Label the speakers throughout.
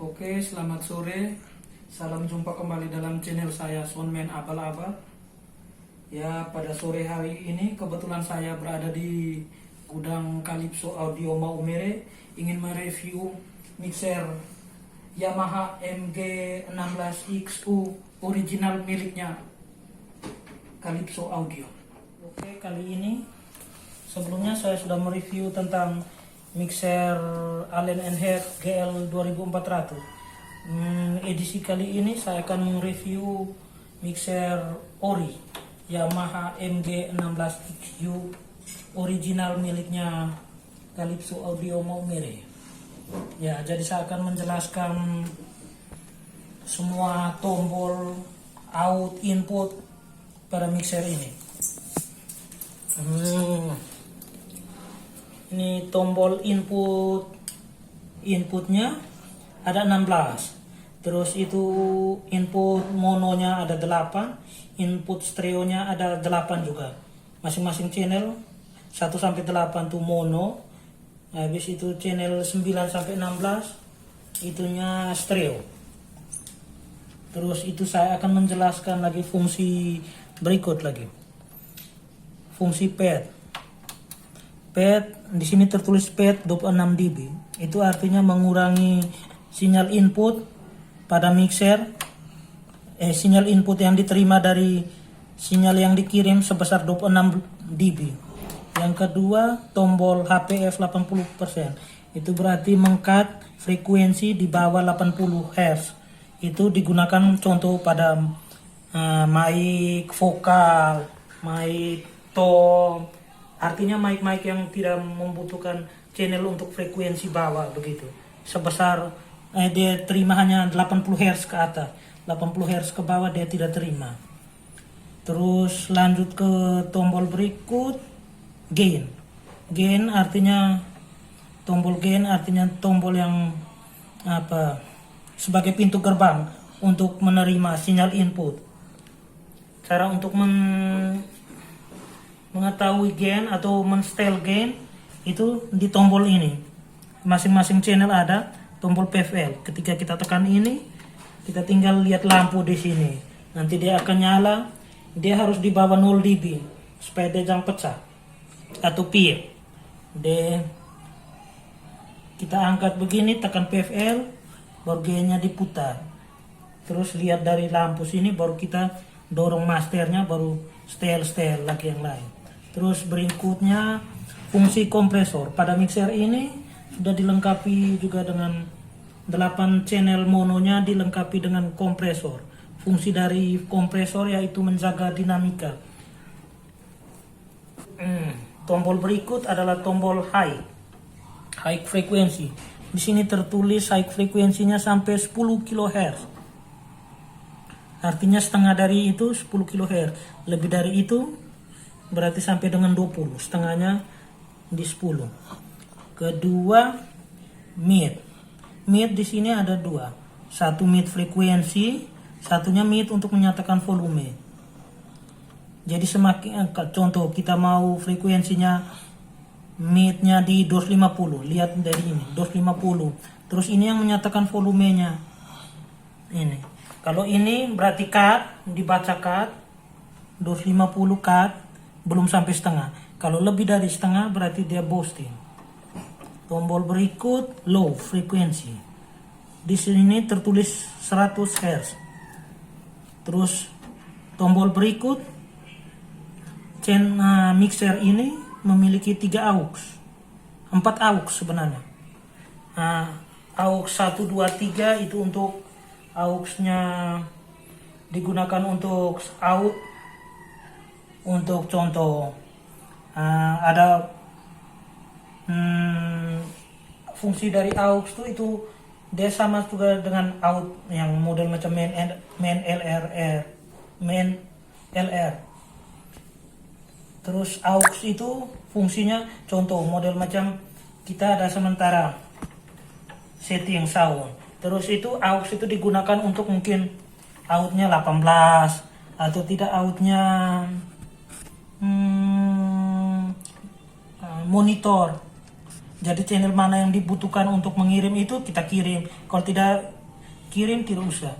Speaker 1: Oke, selamat sore. Salam jumpa kembali dalam channel saya Soundman Abal-Abal. Ya, pada sore hari ini kebetulan saya berada di gudang Calypso Audio Maumere, ingin mereview mixer Yamaha MG16XU original miliknya Calypso Audio. Oke, kali ini sebelumnya saya sudah mereview tentang mixer Allen & Heath GL 2400. Edisi kali ini saya akan mereview mixer ori Yamaha MG16XU original miliknya Calypso Audio Maumere. Ya, jadi saya akan menjelaskan semua tombol out input pada mixer ini. Ini tombol inputnya ada 16. Terus itu input mononya ada 8, input stereonya ada 8 juga. Masing-masing channel 1 sampai 8 tuh mono. Habis itu channel 9 sampai 16 itunya stereo. Terus itu saya akan menjelaskan lagi fungsi berikut lagi. Fungsi pad. Di sini tertulis pad 26 dB. Itu artinya mengurangi sinyal input pada mixer. Sinyal input yang diterima dari sinyal yang dikirim sebesar 26 dB. Yang kedua, tombol HPF 80%. Itu berarti mengcut frekuensi di bawah 80 Hz. Itu digunakan contoh pada mic vokal, mic tom. Artinya mic-mic yang tidak membutuhkan channel untuk frekuensi bawah begitu. Sebesar dia terima hanya 80 Hz ke atas. 80 Hz ke bawah dia tidak terima. Terus lanjut ke tombol berikut, gain. Gain artinya tombol yang sebagai pintu gerbang untuk menerima sinyal input. Cara untuk mengetahui gain atau men-style gain itu di tombol ini. Masing-masing channel ada tombol PFL. Ketika kita tekan ini, kita tinggal lihat lampu di sini. Nanti dia akan nyala. Dia harus di bawah 0 dB supaya dia jangan pecah atau pip. Kita angkat begini, tekan PFL, baru gainnya diputar. Terus lihat dari lampu sini, baru kita dorong masternya, baru style lagi yang lain. Terus berikutnya fungsi kompresor. Pada mixer ini sudah dilengkapi juga dengan 8 channel mononya, dilengkapi dengan kompresor. Fungsi dari kompresor yaitu menjaga dinamika. Tombol berikut adalah tombol high frekuensi. Di sini tertulis high frekuensinya sampai 10 kHz. Artinya setengah dari itu 10 kHz. Lebih dari itu berarti sampai dengan 20. Setengahnya di 10. Kedua, mid. Mid di sini ada 2. Satu mid frekuensi, satunya mid untuk menyatakan volume. Jadi semakin contoh kita mau frekuensinya midnya di 250. Lihat dari ini, 250. Terus ini yang menyatakan volumenya. Ini. Kalau ini berarti cut, dibaca cut, 250 cut, belum sampai setengah. Kalau lebih dari setengah berarti dia boosting. Tombol berikut, low frekuensi. Di sini tertulis 100 Hz. Terus tombol berikut, mixer ini memiliki 3 aux. 4 aux sebenarnya. Aux 1, 2, 3 itu untuk aux-nya digunakan untuk out. Untuk contoh ada fungsi dari aux itu dia sama juga dengan out yang model macam main LR. Terus aux itu fungsinya contoh model macam kita ada sementara setting sound. Terus itu aux itu digunakan untuk mungkin outnya 18 atau tidak outnya monitor Jadi channel mana yang dibutuhkan untuk mengirim itu kita kirim. Kalau tidak kirim tidak usah.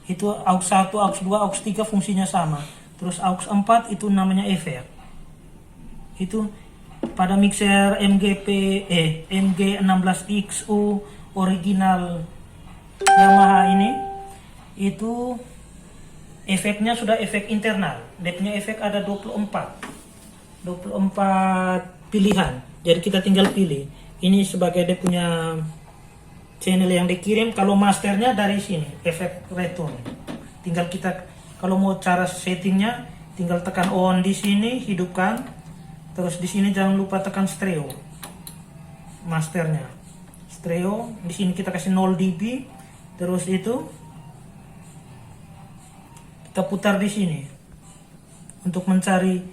Speaker 1: Itu aux 1, aux 2, aux 3 fungsinya sama. Terus aux 4 itu namanya efek. Itu pada mixer MG16XU original Yamaha ini itu efeknya sudah efek internal. Dia punya efek ada 24 pilihan. Jadi kita tinggal pilih. Ini sebagai dia punya channel yang dikirim. Kalau masternya dari sini, efek return. Tinggal kita kalau mau cara settingnya, tinggal tekan on di sini, hidupkan. Terus di sini jangan lupa tekan stereo. Masternya. Stereo, di sini kita kasih 0 dB. Terus itu kita putar di sini. Untuk mencari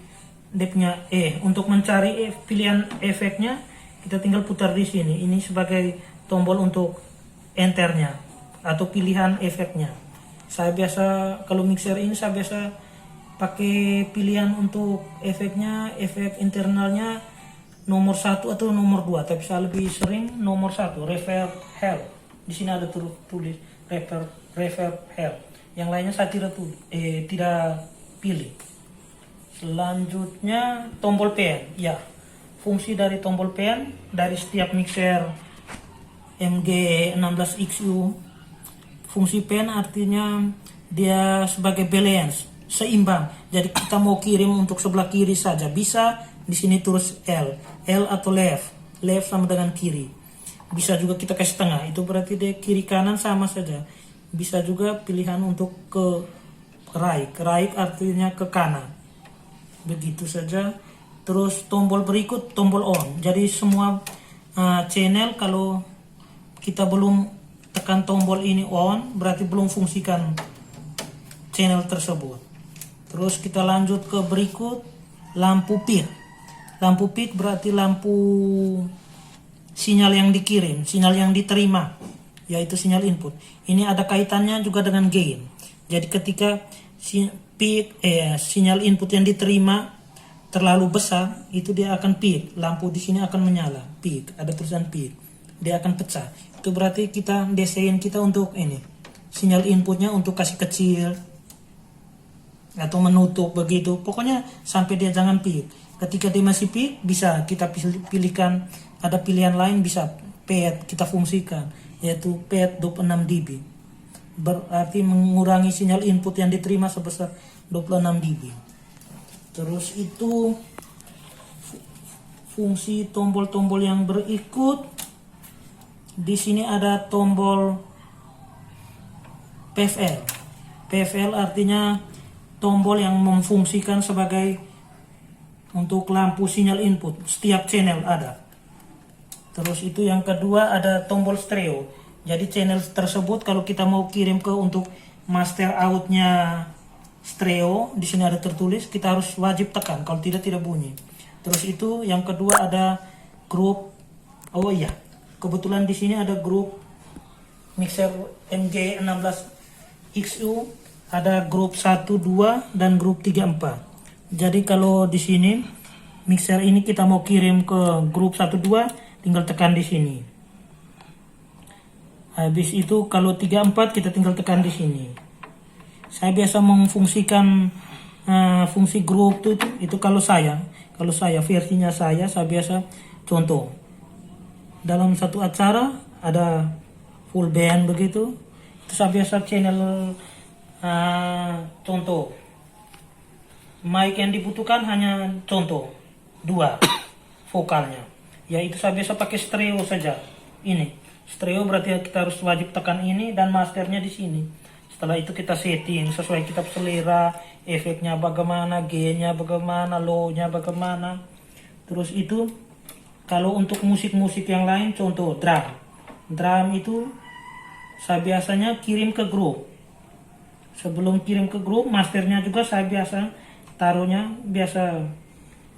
Speaker 1: dia punya untuk mencari pilihan efeknya kita tinggal putar di sini. Ini sebagai tombol untuk enternya atau pilihan efeknya. Saya biasa kalau mixer ini saya biasa pakai pilihan untuk efeknya, efek internalnya nomor 1 atau nomor 2, tapi saya lebih sering nomor 1, reverb hell. Di sini ada tulis reverb hell. Yang lainnya saya tidak pilih. Selanjutnya tombol pen. Ya, fungsi dari tombol pen dari setiap mixer MG16XU, fungsi pen artinya dia sebagai balance, seimbang. Jadi kita mau kirim untuk sebelah kiri saja bisa, di sini terus L atau left sama dengan kiri. Bisa juga kita kasih tengah, itu berarti dia kiri kanan sama saja. Bisa juga pilihan untuk ke right artinya ke kanan. Begitu saja. Terus tombol berikut tombol on. Jadi semua channel kalau kita belum tekan tombol ini on berarti belum fungsikan channel tersebut. Terus kita lanjut ke berikut lampu peak. Lampu peak berarti lampu sinyal yang dikirim, sinyal yang diterima, yaitu sinyal input. Ini ada kaitannya juga dengan gain. Jadi ketika sinyal input yang diterima terlalu besar, itu dia akan peak. Lampu di sini akan menyala, peak, ada tulisan peak. Dia akan pecah. Itu berarti kita desain kita untuk ini. Sinyal inputnya untuk kasih kecil atau menutup begitu. Pokoknya sampai dia jangan peak. Ketika dia masih peak bisa kita pilihkan, ada pilihan lain bisa pad kita fungsikan, yaitu pad 26 dB. Berarti mengurangi sinyal input yang diterima sebesar 26 dB. Terus itu fungsi tombol-tombol yang berikut. Di sini ada tombol PFL. PFL artinya tombol yang memfungsikan sebagai untuk lampu sinyal input. Setiap channel ada. Terus itu yang kedua ada tombol stereo. Jadi channel tersebut kalau kita mau kirim ke untuk master outnya stereo, di sini ada tertulis, kita harus wajib tekan, kalau tidak bunyi. Terus itu yang kedua ada grup. Oh iya, kebetulan di sini ada grup mixer MG16XU, ada grup 1, 2 dan grup 3, 4. Jadi kalau di sini mixer ini kita mau kirim ke grup 1, 2, tinggal tekan di sini. Habis itu kalau 3, 4 kita tinggal tekan di sini. Saya biasa memfungsikan fungsi grup itu kalau saya versinya saya biasa contoh dalam satu acara ada full band begitu, itu saya biasa channel contoh mic yang dibutuhkan hanya contoh 2 vokalnya, ya itu saya biasa pakai stereo saja. Ini stereo berarti kita harus wajib tekan ini dan masternya di sini. Setelah itu kita setting sesuai kita selera, efeknya bagaimana, gainnya bagaimana, low-nya bagaimana. Terus itu kalau untuk musik-musik yang lain contoh drum itu saya biasanya kirim ke grup. Sebelum kirim ke grup, masternya juga saya biasa taruhnya biasa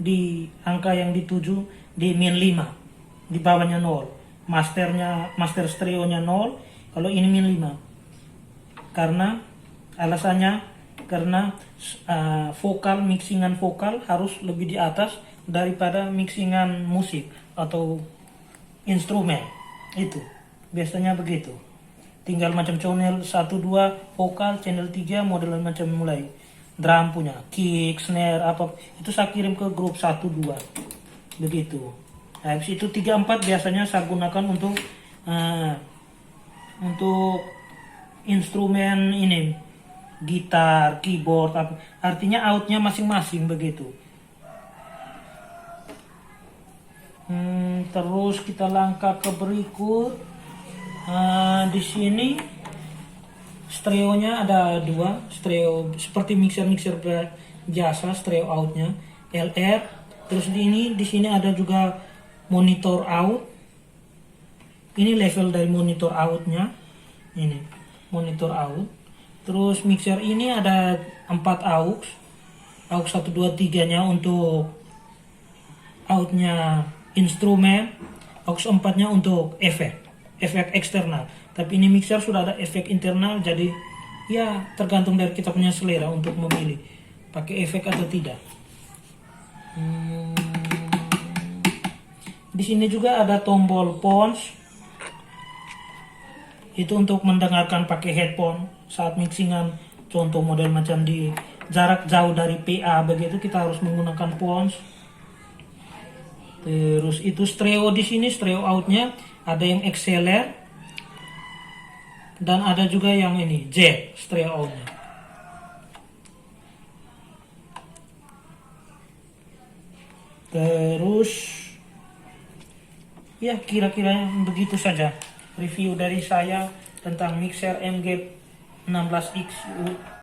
Speaker 1: di angka yang dituju di -5, di bawahnya 0. Master stereonya 0, kalau ini -5. Karena alasannya karena mixingan vokal harus lebih di atas daripada mixingan musik atau instrumen. Itu biasanya begitu. Tinggal macam channel 1 2 vokal, channel 3 modelan macam mulai drum punya, kick, snare apa itu saya kirim ke grup 1 2. Begitu. Nah, habis itu 3 4 biasanya saya gunakan untuk instrumen ini, gitar, keyboard apa. Artinya outnya masing-masing begitu. Terus kita langkah ke berikut. Di sini stereonya ada 2 stereo seperti mixer biasa, stereo outnya LR. Terus di sini ada juga monitor out. Ini level dari monitor outnya. Ini monitor out. Terus mixer ini ada 4 aux 1 2 3 nya untuk outnya instrumen, aux 4 nya untuk efek eksternal. Tapi ini mixer sudah ada efek internal, jadi ya tergantung dari kita punya selera untuk memilih pakai efek atau tidak. Di sini juga ada tombol pons. Itu untuk mendengarkan pakai headphone saat mixingan. Contoh model macam di jarak jauh dari PA begitu kita harus menggunakan pons. Terus itu stereo di sini, stereo outnya ada yang XLR dan ada juga yang ini Z stereo outnya. Terus ya kira-kira begitu saja review dari saya tentang mixer MG 16X